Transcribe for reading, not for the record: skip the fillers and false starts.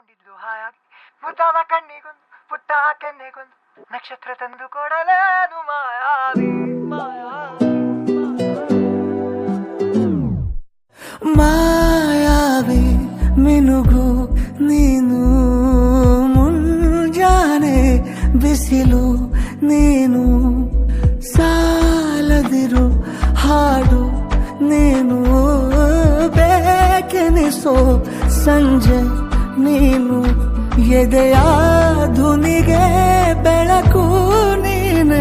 ಕಂಡಿದ್ದು ಹಾಯಾಗಿ ಮುದ್ದಾದ ಕಣ್ಣಿಗೊಂದು ಪುಟ್ಟ ಕೆನ್ನೆಗೊಂದು ನಕ್ಷತ್ರ ತಂದು ಕೊಡಲೇನು ಮಾಯಾವಿ ಮಾಯಾವಿ ಮಿನುಗು ನೀನು ಮುಂಜಾನೆ ಬಿಸಿಲು ನೀನು ಸಾಲದಿರು ಹಾಡು ನೀನು ಬೇಕೆನಿಸೋ ಸಂಜೆ ನೀನು ಎದೆಯ ಧುನಿಗೆ ಬೆಳಕು ನೀನು